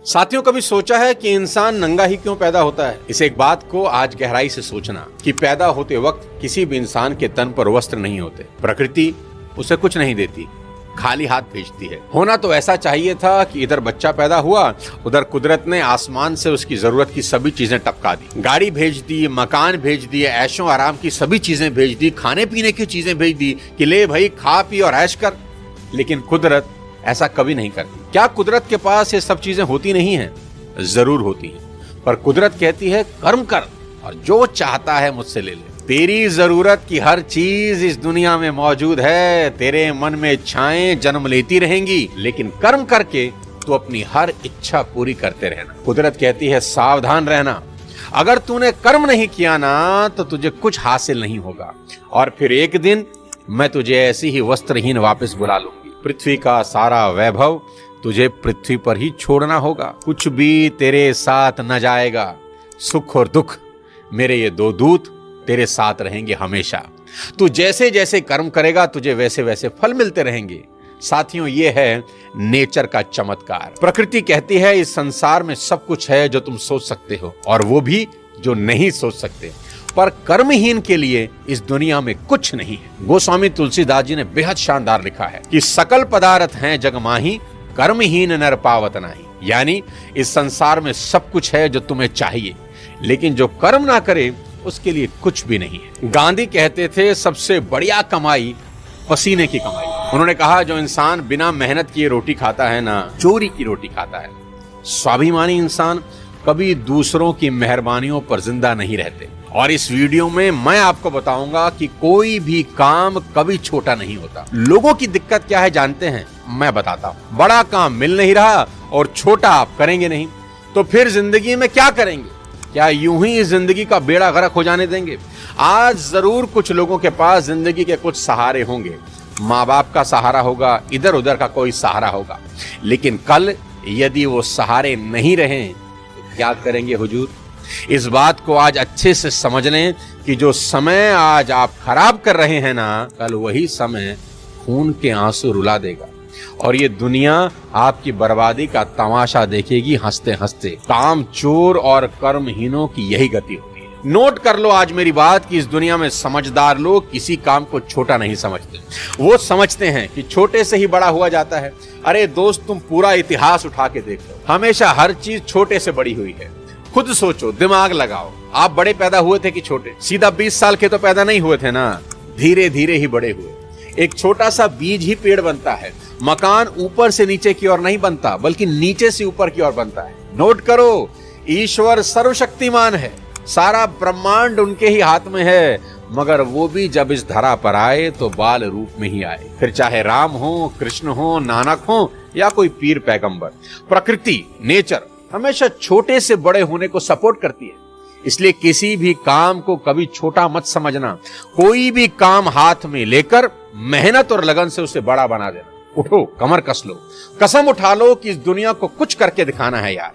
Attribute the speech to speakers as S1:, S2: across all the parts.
S1: साथियों, कभी सोचा है कि इंसान नंगा ही क्यों पैदा होता है? इस एक बात को आज गहराई से सोचना कि पैदा होते वक्त किसी भी इंसान के तन पर वस्त्र नहीं होते। प्रकृति उसे कुछ नहीं देती, खाली हाथ भेजती है। होना तो ऐसा चाहिए था कि इधर बच्चा पैदा हुआ, उधर कुदरत ने आसमान से उसकी जरूरत की सभी चीजें टपका दी। गाड़ी भेज दी, मकान भेज दिए, ऐशो आराम की सभी चीजें भेज दी, खाने पीने की चीजें भेज दी कि ले भाई खा पी और ऐश कर। लेकिन कुदरत ऐसा कभी नहीं करती। क्या कुदरत के पास ये सब चीजें होती नहीं हैं? जरूर होती हैं, पर कुदरत कहती है कर्म कर और जो चाहता है मुझसे ले ले। तेरी जरूरत की हर चीज इस दुनिया में मौजूद है। तेरे मन में इच्छाएं जन्म लेती रहेंगी, लेकिन कर्म करके तू अपनी हर इच्छा पूरी करते रहना। कुदरत कहती है सावधान रहना, अगर तूने कर्म नहीं किया ना तो तुझे कुछ हासिल नहीं होगा और फिर एक दिन मैं तुझे ऐसी ही वस्त्रहीन वापस बुला लूंगी। पृथ्वी का सारा वैभव तुझे पृथ्वी पर ही छोड़ना होगा। कुछ भी तेरे साथ न जाएगा। सुख और दुख मेरे ये दो दूत तेरे साथ रहेंगे हमेशा। तू जैसे जैसे कर्म करेगा तुझे वैसे वैसे फल मिलते रहेंगे। साथियों, ये है नेचर का चमत्कार। प्रकृति कहती है इस संसार में सब कुछ है जो तुम सोच सकते हो और वो भी जो नहीं सोच सकते, पर कर्महीन के लिए इस दुनिया में कुछ नहीं है। गोस्वामी तुलसीदास जी ने बेहद शानदार लिखा है कि सकल पदार्थ हैं जग माही, कर्महीन नर पावत नाही। यानी इस संसार में सब कुछ है जो तुम्हें चाहिए, लेकिन जो कर्म ना करे उसके लिए कुछ भी नहीं है। गांधी कहते थे सबसे बढ़िया कमाई पसीने की कमाई। उन्होंने कहा जो इंसान बिना मेहनत किए रोटी खाता है ना, चोरी की रोटी खाता है। स्वाभिमानी इंसान कभी दूसरों की मेहरबानियों पर जिंदा नहीं रहते। और इस वीडियो में मैं आपको बताऊंगा कि कोई भी काम कभी छोटा नहीं होता। लोगों की दिक्कत क्या है जानते हैं? मैं बताता हूं। बड़ा काम मिल नहीं रहा और छोटा आप करेंगे नहीं, तो फिर जिंदगी में क्या करेंगे? क्या यूं ही जिंदगी का बेड़ा गर्क हो जाने देंगे? आज जरूर कुछ लोगों के पास जिंदगी के कुछ सहारे होंगे। माँ बाप का सहारा होगा, इधर उधर का कोई सहारा होगा, लेकिन कल यदि वो सहारे नहीं रहे तो क्या करेंगे हुजूर? इस बात को आज अच्छे से समझ लें कि जो समय आज आप खराब कर रहे हैं ना, कल वही समय खून के आंसू रुला देगा और ये दुनिया आपकी बर्बादी का तमाशा देखेगी हंसते हंसते। काम चोर और कर्महीनों की यही गति होती है। नोट कर लो आज मेरी बात कि इस दुनिया में समझदार लोग किसी काम को छोटा नहीं समझते। वो समझते हैं कि छोटे से ही बड़ा हुआ जाता है। अरे दोस्त, तुम पूरा इतिहास उठा के देख लो, हमेशा हर चीज छोटे से बड़ी हुई है। खुद सोचो, दिमाग लगाओ, आप बड़े पैदा हुए थे कि छोटे? सीधा 20 साल के तो पैदा नहीं हुए थे ना, धीरे धीरे ही बड़े हुए। एक छोटा सा बीज ही पेड़ बनता है। मकान ऊपर से नीचे की ओर नहीं बनता, बल्कि नीचे से ऊपर की ओर बनता है। नोट करो, ईश्वर सर्वशक्तिमान है, सारा ब्रह्मांड उनके ही हाथ में है, मगर वो भी जब इस धरा पर आए तो बाल रूप में ही आए। फिर चाहे राम हो, कृष्ण हो, नानक हो या कोई पीर पैगंबर, प्रकृति, नेचर हमेशा छोटे से बड़े होने को सपोर्ट करती है। इसलिए किसी भी काम को कभी छोटा मत समझना। कोई भी काम हाथ में लेकर मेहनत और लगन से उसे बड़ा बना देना। उठो, कमर कस लो, कसम उठा लो कि इस दुनिया को कुछ करके दिखाना है यार,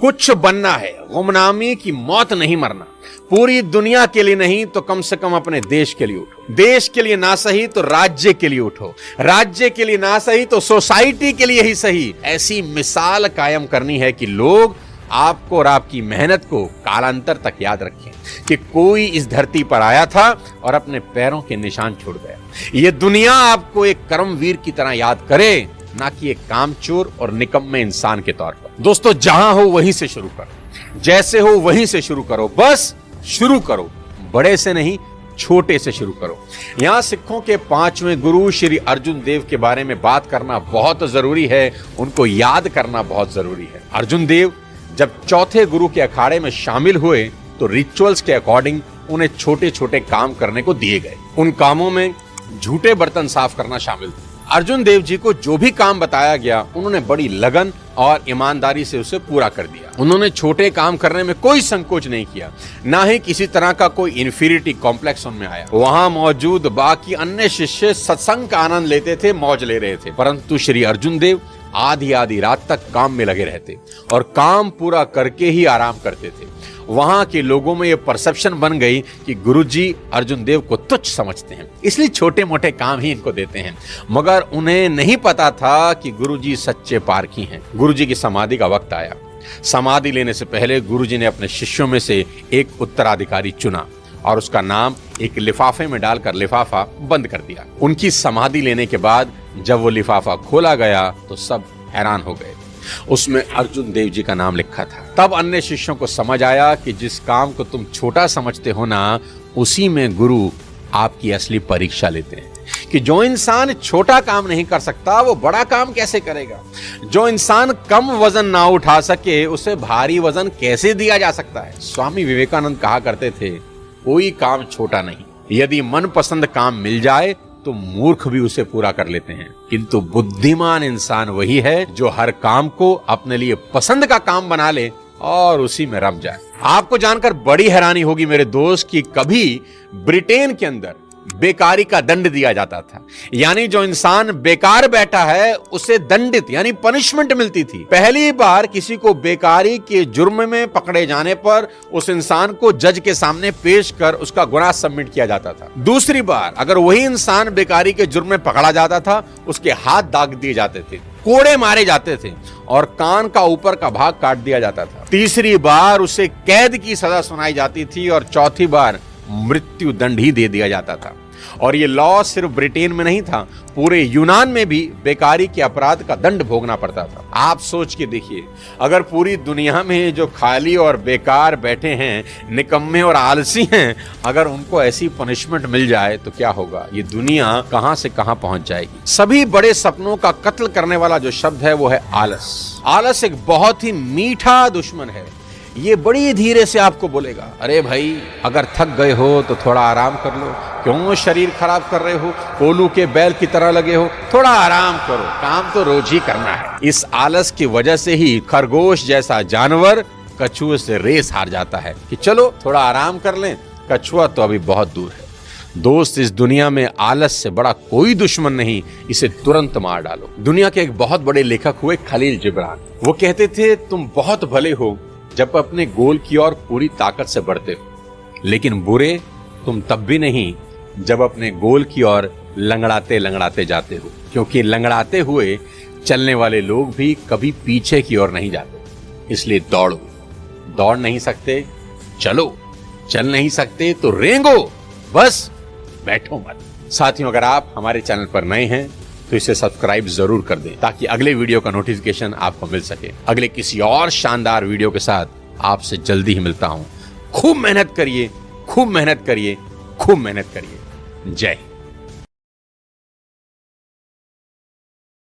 S1: कुछ बनना है। गुमनामी की मौत नहीं मरना। पूरी दुनिया के लिए नहीं तो कम से कम अपने देश के लिए उठो। देश के लिए ना सही तो राज्य के लिए उठो। राज्य के लिए ना सही तो सोसाइटी के लिए ही सही। ऐसी मिसाल कायम करनी है कि लोग आपको और आपकी मेहनत को कालांतर तक याद रखें कि कोई इस धरती पर आया था और अपने पैरों के निशान छोड़ गया। ये दुनिया आपको एक कर्मवीर की तरह याद करे, ना कि एक कामचोर और निकम्मे इंसान के तौर पर। दोस्तों, जहां हो वहीं से शुरू करो, जैसे हो वहीं से शुरू करो, बस शुरू करो। बड़े से नहीं, छोटे से शुरू करो। यहां सिखों के 5वें गुरु श्री अर्जुन देव के बारे में बात करना बहुत जरूरी है, उनको याद करना बहुत जरूरी है। अर्जुन देव जब चौथे गुरु के अखाड़े में शामिल हुए तो रिचुअल्स के अकॉर्डिंग उन्हें छोटे छोटे काम करने को दिए गए। उन कामों में झूठे बर्तन साफ करना शामिल था। अर्जुन देव जी को जो भी काम बताया गया उन्होंने बड़ी लगन और ईमानदारी से उसे पूरा कर दिया। उन्होंने छोटे काम करने में कोई संकोच नहीं किया, ना ही किसी तरह का कोई इंफीरियरिटी कॉम्प्लेक्स उनमें आया। वहां मौजूद बाकी अन्य शिष्य सत्संग का आनंद लेते थे, मौज ले रहे थे, परंतु श्री अर्जुन देव आधी आधी रात तक काम में लगे रहते और काम पूरा करके ही आराम करते थे। वहां के लोगों में यह परसेप्शन बन गई कि गुरुजी अर्जुन देव को तुच्छ समझते हैं, इसलिए छोटे मोटे काम ही इनको देते हैं। मगर उन्हें नहीं पता था कि गुरुजी सच्चे पारखी हैं। गुरुजी की समाधि का वक्त आया। समाधि लेने से पहले गुरुजी ने अपने शिष्यों में से एक उत्तराधिकारी चुना और उसका नाम एक लिफाफे में डालकर लिफाफा बंद कर दिया। उनकी समाधि लेने के बाद जब वो लिफाफा खोला गया तो सब हैरान हो गए। उसमें अर्जुन देव जी का नाम लिखा था। तब अन्य शिष्यों को समझ आया कि जिस काम को तुम छोटा समझते हो ना, उसी में गुरु आपकी असली परीक्षा लेते हैं। कि जो इंसान छोटा काम नहीं कर सकता वो बड़ा काम कैसे करेगा। जो इंसान कम वजन ना उठा सके उसे भारी वजन कैसे दिया जा सकता है। स्वामी विवेकानंद कहा करते थे, कोई काम छोटा नहीं। यदि मनपसंद काम मिल जाए तो मूर्ख भी उसे पूरा कर लेते हैं, किंतु बुद्धिमान इंसान वही है जो हर काम को अपने लिए पसंद का काम बना ले और उसी में रम जाए। आपको जानकर बड़ी हैरानी होगी मेरे दोस्त कि कभी ब्रिटेन के अंदर बेकारी का दंड दिया जाता था। यानी जो इंसान बेकार बैठा है उसे दंडित यानी पनिशमेंट मिलती थी। पहली बार किसी को बेकारी के जुर्म में पकड़े जाने पर उस इंसान को जज के सामने पेश कर उसका गुनाह सबमिट किया जाता था। दूसरी बार अगर वही इंसान बेकारी के जुर्म में पकड़ा जाता था, उसके हाथ दाग दिए जाते थे, कोड़े मारे जाते थे और कान का ऊपर का भाग काट दिया जाता था। तीसरी बार उसे कैद की सजा सुनाई जाती थी और चौथी बार मृत्यु दंड ही दे दिया जाता था। और ये लॉ सिर्फ ब्रिटेन में नहीं था, पूरे यूनान में भी बेकारी के अपराध का दंड भोगना पड़ता था। आप सोच के देखिए, अगर पूरी दुनिया में जो खाली और बेकार बैठे हैं, निकम्मे और आलसी हैं, अगर उनको ऐसी पनिशमेंट मिल जाए तो क्या होगा। ये दुनिया कहां से कहां पहुंच जाएगी। सभी बड़े सपनों का कत्ल करने वाला जो शब्द है वो है आलस। आलस एक बहुत ही मीठा दुश्मन है। ये बड़ी धीरे से आपको बोलेगा, अरे भाई अगर थक गए हो तो थोड़ा आराम कर लो, क्यों शरीर खराब कर रहे हो, कोलू के बैल की तरह लगे हो, थोड़ा आराम करो, काम तो रोज ही करना है। इस आलस की वजह से ही खरगोश जैसा जानवर कछुए से रेस हार जाता है कि चलो थोड़ा आराम कर लें, कछुआ तो अभी बहुत दूर है। दोस्त, इस दुनिया में आलस से बड़ा कोई दुश्मन नहीं, इसे तुरंत मार डालो। दुनिया के एक बहुत बड़े लेखक हुए खलील जिब्रान। वो कहते थे, तुम बहुत भले हो जब अपने गोल की ओर पूरी ताकत से बढ़ते हो, लेकिन बुरे तुम तब भी नहीं जब अपने गोल की ओर लंगड़ाते लंगड़ाते जाते हो, क्योंकि लंगड़ाते हुए चलने वाले लोग भी कभी पीछे की ओर नहीं जाते। इसलिए दौड़ो, दौड़ नहीं सकते चलो, चल नहीं सकते तो रेंगो, बस बैठो मत। साथियों, अगर आप हमारे चैनल पर नए हैं तो इसे सब्सक्राइब जरूर कर दें ताकि अगले वीडियो का नोटिफिकेशन आपको मिल सके। अगले किसी और शानदार वीडियो के साथ आपसे जल्दी ही मिलता हूं। खूब मेहनत करिए, खूब मेहनत करिए, खूब मेहनत करिए। जय हिंद।